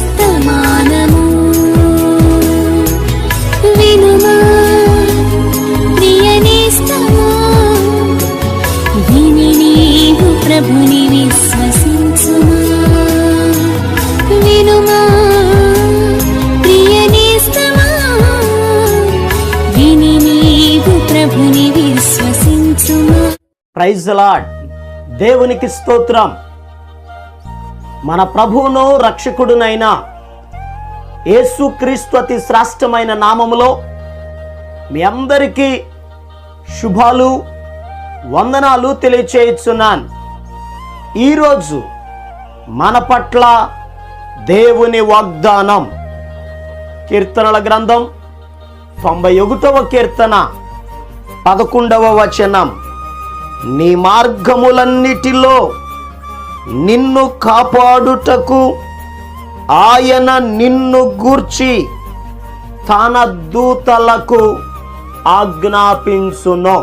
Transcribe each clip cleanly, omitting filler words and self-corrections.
వర్తమానము వినుమా ప్రియ నేస్తమా, విని నీవు ప్రభుని విశ్వసించుమా. వినుమా ప్రియ నేస్తమా, విని నీవు ప్రభుని విశ్వసించుమా. Praise the lord. దేవునికి స్తోత్రం. మన ప్రభువును రక్షకుడునైన యేసుక్రీస్తు అతి శ్రేష్టమైన నామములో మీ అందరికీ శుభాలు వందనాలు తెలియచేయుచున్నాను. ఈరోజు మన పట్ల దేవుని వాగ్దానం కీర్తనల గ్రంథం 91వ కీర్తన 11వ వచనం. నీ మార్గములన్నిటిలో నిన్ను కాపాడుటకు ఆయన నిన్ను గూర్చి తన దూతలకు ఆజ్ఞాపించును.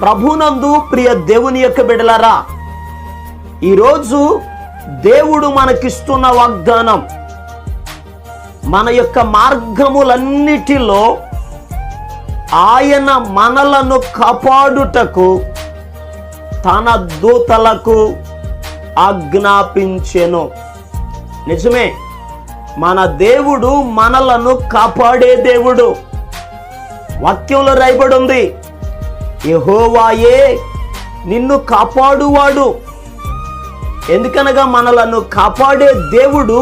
ప్రభునందు ప్రియ దేవుని యొక్క బిడ్డలారా, ఈరోజు దేవుడు మనకిస్తున్న వాగ్దానం, మన యొక్క మార్గములన్నిటిలో ఆయన మనలను కాపాడుటకు తన దూతలకు ఆజ్ఞాపించెను. నిజమే, మన దేవుడు మనలను కాపాడే దేవుడు. వాక్యంలో రాయబడి ఉంది, యెహోవాయే నిన్ను కాపాడువాడు. ఎందుకనగా మనలను కాపాడే దేవుడు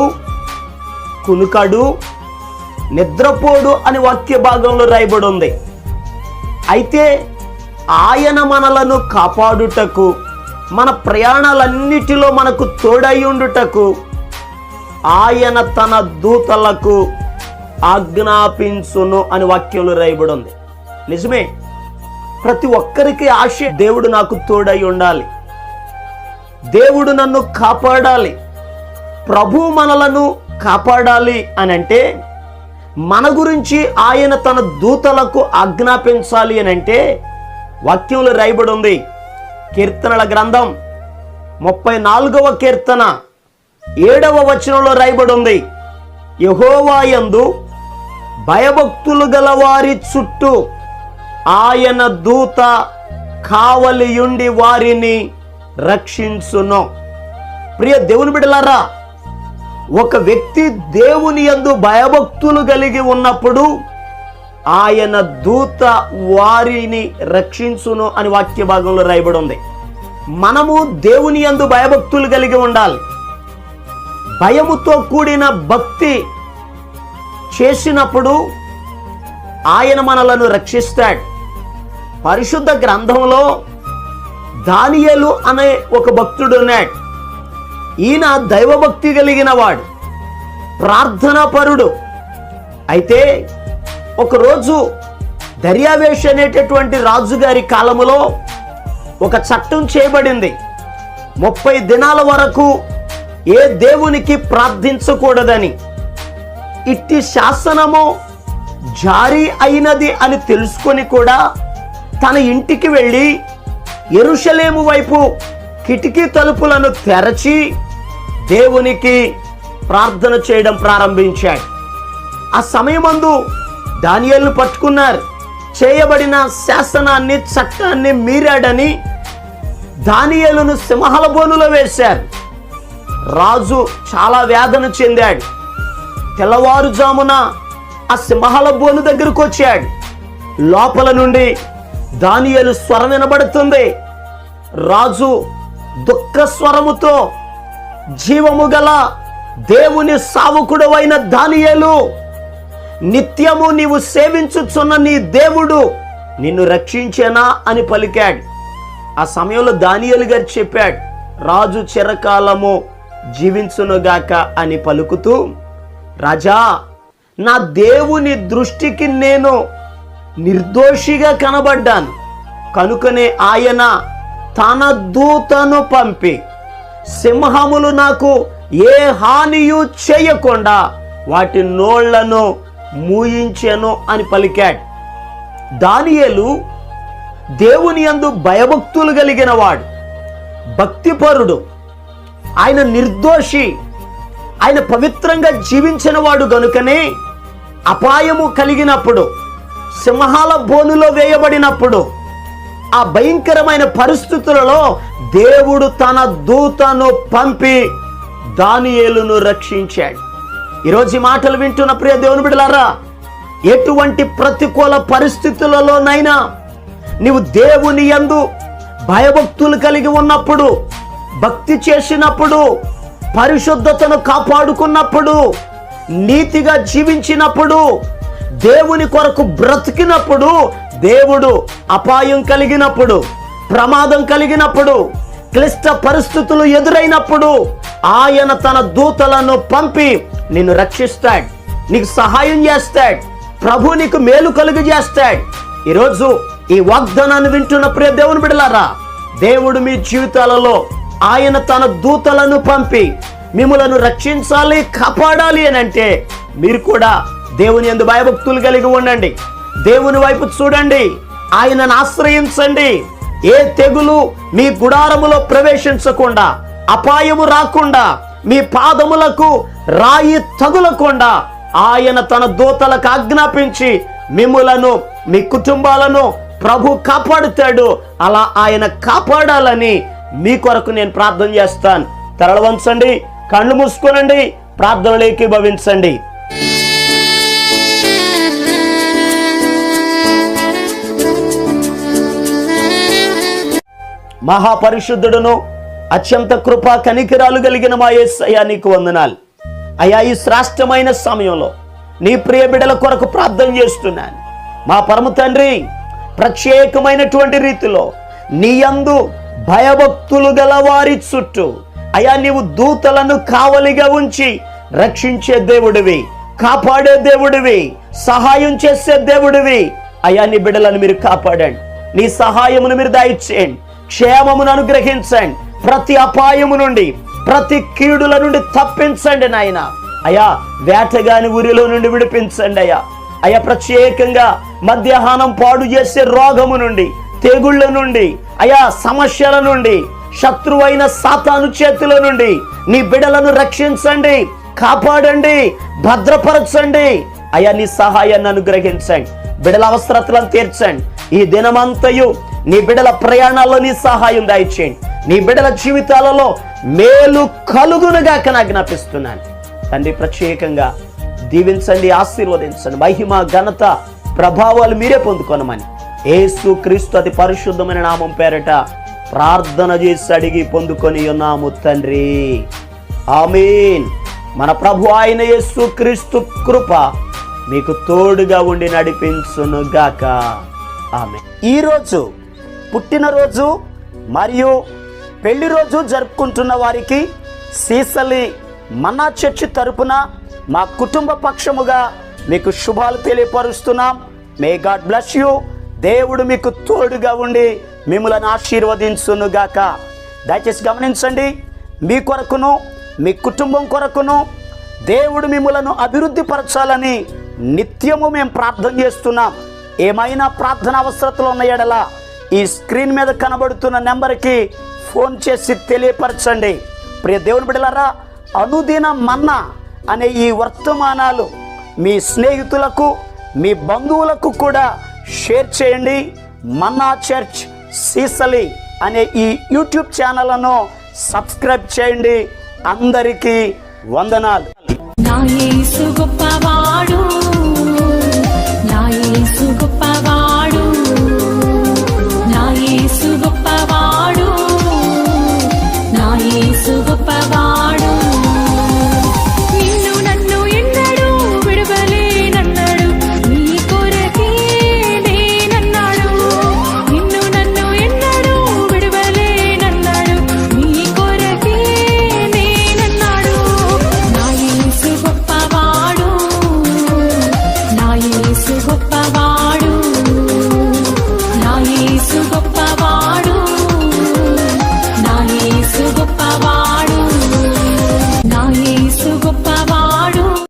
కునుకడు, నిద్రపోడు అని వాక్య భాగంలో రాయబడి ఉంది. అయితే ఆయన మనలను కాపాడుటకు, మన ప్రయాణాలన్నిటిలో మనకు తోడై ఉండుటకు ఆయన తన దూతలకు ఆజ్ఞాపించును అని వాక్యంలో రాయబడి ఉంది. నిజమే, ప్రతి ఒక్కరికి ఆశ, దేవుడు నాకు తోడై ఉండాలి, దేవుడు నన్ను కాపాడాలి, ప్రభు మనలను కాపాడాలి అని అంటే, మన గురించి ఆయన తన దూతలకు ఆజ్ఞాపించాలి అని అంటే వాక్యంలో రాయబడి ఉంది. కీర్తనల గ్రంథం 34వ కీర్తన 7వ వచనంలో రాయబడి ఉంది, యెహోవా యందు భయభక్తులు గల వారి చుట్టూ ఆయన దూత కావలియుండి వారిని రక్షించును. ప్రియ దేవుని బిడ్డలారా, ఒక వ్యక్తి దేవుని యందు భయభక్తులు కలిగి ఉన్నప్పుడు ఆయన దూత వారిని రక్షించును అని వాక్య భాగంలో రాయబడి ఉంది. మనము దేవుని యందు భయభక్తులు కలిగి ఉండాలి. భయముతో కూడిన భక్తి చేసినప్పుడు ఆయన మనలను రక్షిస్తాడు. పరిశుద్ధ గ్రంథంలో దానియేలు అనే ఒక భక్తుడు ఉన్నాడు. ఈయన దైవభక్తి కలిగిన వాడు, ప్రార్థనాపరుడు. అయితే ఒకరోజు దర్యావేష్ అనేటటువంటి రాజుగారి కాలములో ఒక చట్టం చేయబడింది. 30 దినాల వరకు ఏ దేవునికి ప్రార్థించకూడదని. ఇట్టి శాసనము జారీ అయినది అని తెలుసుకొని కూడా తన ఇంటికి వెళ్ళి యెరూషలేము వైపు కిటికీ తలుపులను తెరచి దేవునికి ప్రార్థన చేయడం ప్రారంభించాడు. ఆ సమయమందు దానియేలును పట్టుకున్నారు. చేయబడిన శాసనాన్ని, చట్టాన్ని మీరాడని దానియేలును సింహాల బోనులో వేశారు. రాజు చాలా వేదన చెందాడు. తెల్లవారుజామున ఆ సింహాల బోను దగ్గరకు వచ్చాడు. లోపల నుండి దానియేలు స్వరం వినబడుతుంది. రాజు దుఃఖ స్వరముతో, జీవము గల దేవుని సావుకుడవైన దానియేలు, నిత్యము నీవు సేవించుచున్న నీ దేవుడు నిన్ను రక్షించేనా అని పలికాడు. ఆ సమయంలో దానియేలు గారు చెప్పాడు, రాజు చిరకాలము జీవించునుగాక అని పలుకుతూ, రాజా, నా దేవుని దృష్టికి నేను నిర్దోషిగా కనబడ్డాను కనుకనే ఆయన తన దూతను పంపి సింహములు నాకు ఏ హానియు చేయకుండా వాటి నోళ్లను మూయించెను అని పలికాడు. దానియేలు దేవుని యందు భయభక్తులు కలిగిన వాడు, భక్తిపరుడు, ఆయన నిర్దోషి. ఆయన పవిత్రంగా జీవించిన వాడు గనుకనే అపాయము కలిగినప్పుడు, సింహాల బోనులో వేయబడినప్పుడు, ఆ భయంకరమైన పరిస్థితులలో దేవుడు తన దూతను పంపి దానియేలును రక్షించాడు. ఈరోజు ఈ మాటలు వింటున్న ప్రియ దేవుని బిడ్డలారా, ఎటువంటి ప్రతికూల పరిస్థితులలోనైనా నీవు దేవుని యందు భయభక్తులు కలిగి ఉన్నప్పుడు, భక్తి చేసినప్పుడు, పరిశుద్ధతను కాపాడుకున్నప్పుడు, నీతిగా జీవించినప్పుడు, దేవుని కొరకు బ్రతికినప్పుడు, దేవుడు అపాయం కలిగినప్పుడు, ప్రమాదం కలిగినప్పుడు, క్లిష్ట పరిస్థితులు ఎదురైనప్పుడు ఆయన తన దూతలను పంపి నిన్ను రక్షిస్తాడు, నీకు సహాయం చేస్తాడు, ప్రభు నీకు మేలు కలుగు చేస్తాడు. ఈరోజు ఈ వాగ్దానాన్ని వింటున్న ప్రియ దేవుని బిడ్డలారా, దేవుడు మీ జీవితాలలో ఆయన తన దూతలను పంపి మిమ్మలను రక్షించాలి, కాపాడాలి అని అంటే మీరు కూడా దేవుని యందు భయభక్తులు కలిగి ఉండండి. దేవుని వైపు చూడండి, ఆయనను ఆశ్రయించండి. ఏ తెగులు మీ గుడారములో ప్రవేశించకుండా, అపాయము రాకుండా, మీ పాదములకు రాయి తగులకుండా ఆయన తన దూతలకు ఆజ్ఞాపించి మిమ్ములను, మీ కుటుంబాలను ప్రభు కాపాడుతాడు. అలా ఆయన కాపాడాలని మీ కొరకు నేను ప్రార్థన చేస్తాను. తరల వంచండి, కళ్ళు మూసుకోనండి, ప్రార్థనలు ఏకీభవించండి. మహాపరిశుద్ధుడును అత్యంత కృపా కనికరాలు కలిగిన మా యేసయ్యా నీకు వందనాలు. అయ్యా, ఈ శ్రేష్టమైన సమయంలో నీ ప్రియ బిడ్డల కొరకు ప్రార్థన చేస్తున్నాను. మా పరమ తండ్రి, ప్రత్యేకమైనటువంటి రీతిలో నీ యందు భయభక్తులు గల వారి చుట్టూ అయ్యా నీవు దూతలను కావలిగా ఉంచి రక్షించే దేవుడివి, కాపాడే దేవుడివి, సహాయం చేసే దేవుడివి. అయ్యా, నీ బిడ్డలను మీరు కాపాడండి, నీ సహాయమును మీరు దయచేయండి, క్షేమమును అనుగ్రహించండి, ప్రతి అపాయము నుండి, ప్రతి కీడుల నుండి తప్పించండి నాయన. అయ్యా, వేటగాని ఊరిలో నుండి విడిపించండి అయ్యా. అయ్యా, ప్రత్యేకంగా మధ్యాహ్నం పాడు చేసే రోగము నుండి, తెగుళ్ళ నుండి, అయ్యా సమస్యల నుండి, శత్రువైన సాతాను చేతుల నుండి నీ బిడ్డలను రక్షించండి, కాపాడండి, భద్రపరచండి. అయ్యా, నీ సహాయాన్ని అనుగ్రహించండి, బిడ్డల అవసరతలను తీర్చండి. ఈ దినమంతయు నీ బిడ్డల ప్రయాణాల్లో నీ సహాయం దయచేయండి. నీ బిడ్డల జీవితాలలో మేలు కలుగునుగాక ఆజ్ఞాపిస్తున్నాను తండ్రి. ప్రత్యేకంగా దీవించండి, ఆశీర్వదించండి. మహిమ, ఘనత, ప్రభావాలు మీరే పొందుకొనమని యేసు క్రీస్తు అతి పరిశుద్ధమైన నామం పేరట ప్రార్థన చేసి అడిగి పొందుకొని ఉన్నాము తండ్రి. ఆమేన్. మన ప్రభు అయిన యేసు క్రీస్తు కృప మీకు తోడుగా ఉండి నడిపించును గాక. ఆమేన్. ఈరోజు పుట్టినరోజు మరియు పెళ్లి రోజు జరుపుకుంటున్న వారికి సీసలి మన్నా చర్చి తరపున మా కుటుంబ పక్షముగా మీకు శుభాలు తెలియపరుస్తున్నాం. May God bless you. దేవుడు మీకు తోడుగా ఉండి మిమ్మల్ని ఆశీర్వదించును గాక. దయచేసి గమనించండి, మీ కొరకును మీ కుటుంబం కొరకును దేవుడు మిమ్మలను అభివృద్ధి పరచాలని నిత్యము మేము ప్రార్థన చేస్తున్నాం. ఏమైనా ప్రార్థన అవసరతలు ఉన్న ఎడల ఈ స్క్రీన్ మీద కనబడుతున్న నెంబర్కి ఫోన్ చేసి తెలియపరచండి. ప్రియ దేవుని బిడ్డలారా, అనుదిన మన్నా అనే ఈ వర్తమానాలు మీ స్నేహితులకు, మీ బంధువులకు కూడా షేర్ చేయండి. మన్నా చర్చ్ సీసలి అనే ఈ యూట్యూబ్ ఛానల్ను సబ్స్క్రైబ్ చేయండి. అందరికీ వందనాలు. నా యేసు గొప్పవాడు, నా యేసు గొప్పవాడు.